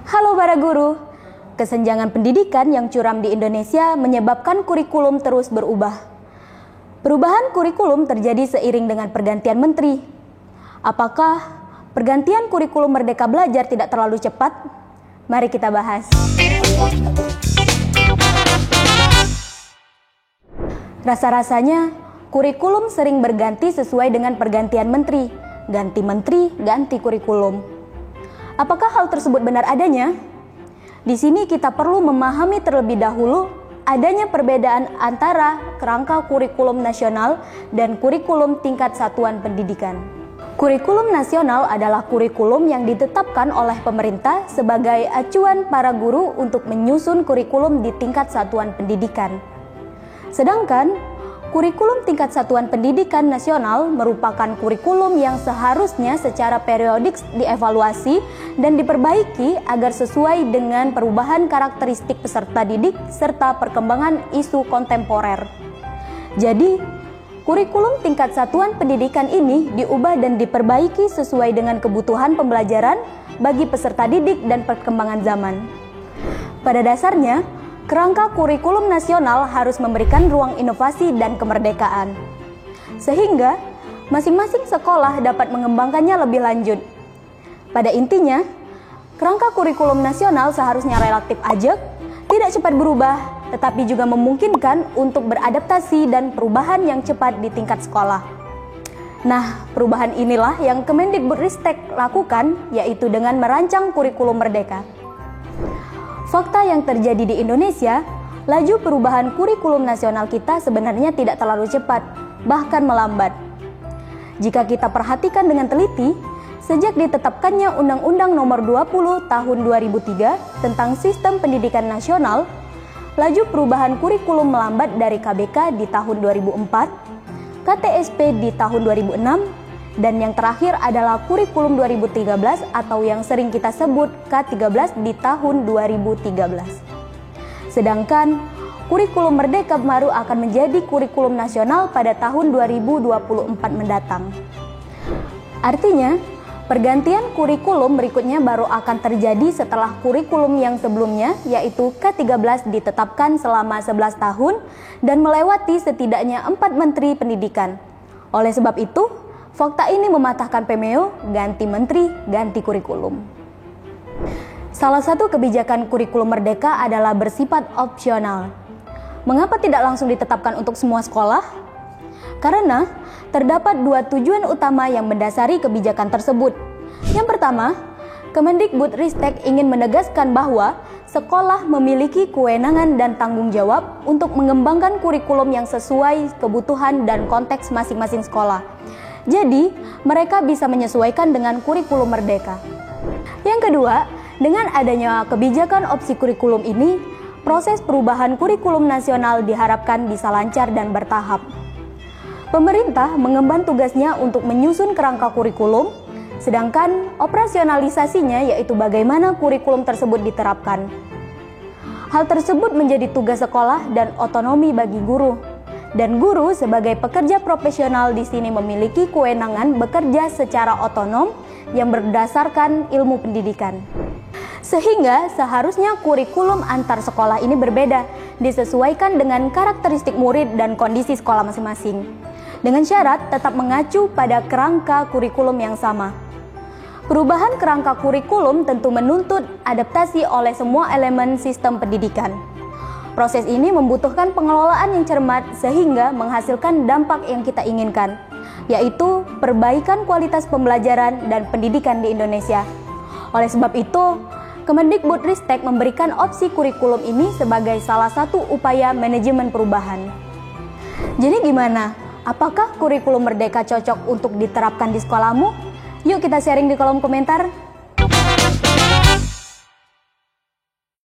Halo para guru, kesenjangan pendidikan yang curam di Indonesia menyebabkan kurikulum terus berubah. Perubahan kurikulum terjadi seiring dengan pergantian menteri. Apakah pergantian kurikulum Merdeka Belajar tidak terlalu cepat? Mari kita bahas. Rasa-rasanya, kurikulum sering berganti sesuai dengan pergantian menteri. Ganti menteri, ganti kurikulum. Apakah hal tersebut benar adanya? Di sini kita perlu memahami terlebih dahulu adanya perbedaan antara kerangka kurikulum nasional dan kurikulum tingkat satuan pendidikan. Kurikulum nasional adalah kurikulum yang ditetapkan oleh pemerintah sebagai acuan para guru untuk menyusun kurikulum di tingkat satuan pendidikan. Sedangkan kurikulum tingkat satuan pendidikan nasional merupakan kurikulum yang seharusnya secara periodik dievaluasi dan diperbaiki agar sesuai dengan perubahan karakteristik peserta didik serta perkembangan isu kontemporer. Jadi, kurikulum tingkat satuan pendidikan ini diubah dan diperbaiki sesuai dengan kebutuhan pembelajaran bagi peserta didik dan perkembangan zaman. Pada dasarnya, kerangka kurikulum nasional harus memberikan ruang inovasi dan kemerdekaan, sehingga masing-masing sekolah dapat mengembangkannya lebih lanjut. Pada intinya, kerangka kurikulum nasional seharusnya relatif ajak, tidak cepat berubah, tetapi juga memungkinkan untuk beradaptasi dan perubahan yang cepat di tingkat sekolah. Nah, perubahan inilah yang Kemendikbudristek lakukan, yaitu dengan merancang kurikulum merdeka. Fakta yang terjadi di Indonesia, laju perubahan kurikulum nasional kita sebenarnya tidak terlalu cepat, bahkan melambat. Jika kita perhatikan dengan teliti, sejak ditetapkannya Undang-Undang Nomor 20 Tahun 2003 tentang Sistem Pendidikan Nasional, laju perubahan kurikulum melambat dari KBK di tahun 2004, KTSP di tahun 2006, dan yang terakhir adalah kurikulum 2013 atau yang sering kita sebut K13 di tahun 2013. Sedangkan kurikulum merdeka baru akan menjadi kurikulum nasional pada tahun 2024 mendatang. Artinya, pergantian kurikulum berikutnya baru akan terjadi setelah kurikulum yang sebelumnya, yaitu K13 ditetapkan selama 11 tahun dan melewati setidaknya 4 menteri pendidikan. Oleh sebab itu, fakta ini mematahkan pemeo, ganti menteri, ganti kurikulum. Salah satu kebijakan kurikulum merdeka adalah bersifat opsional. Mengapa tidak langsung ditetapkan untuk semua sekolah? Karena terdapat 2 tujuan utama yang mendasari kebijakan tersebut. Yang pertama, Kemendikbudristek ingin menegaskan bahwa sekolah memiliki kewenangan dan tanggung jawab untuk mengembangkan kurikulum yang sesuai kebutuhan dan konteks masing-masing sekolah. Jadi, mereka bisa menyesuaikan dengan kurikulum merdeka. Yang kedua, dengan adanya kebijakan opsi kurikulum ini, proses perubahan kurikulum nasional diharapkan bisa lancar dan bertahap. Pemerintah mengemban tugasnya untuk menyusun kerangka kurikulum, sedangkan operasionalisasinya yaitu bagaimana kurikulum tersebut diterapkan. Hal tersebut menjadi tugas sekolah dan otonomi bagi guru. Dan guru sebagai pekerja profesional di sini memiliki kewenangan bekerja secara otonom yang berdasarkan ilmu pendidikan. Sehingga seharusnya kurikulum antar sekolah ini berbeda, disesuaikan dengan karakteristik murid dan kondisi sekolah masing-masing. Dengan syarat tetap mengacu pada kerangka kurikulum yang sama. Perubahan kerangka kurikulum tentu menuntut adaptasi oleh semua elemen sistem pendidikan. Proses ini membutuhkan pengelolaan yang cermat sehingga menghasilkan dampak yang kita inginkan, yaitu perbaikan kualitas pembelajaran dan pendidikan di Indonesia. Oleh sebab itu, Kemendikbudristek memberikan opsi kurikulum ini sebagai salah satu upaya manajemen perubahan. Jadi gimana? Apakah kurikulum merdeka cocok untuk diterapkan di sekolahmu? Yuk kita sharing di kolom komentar.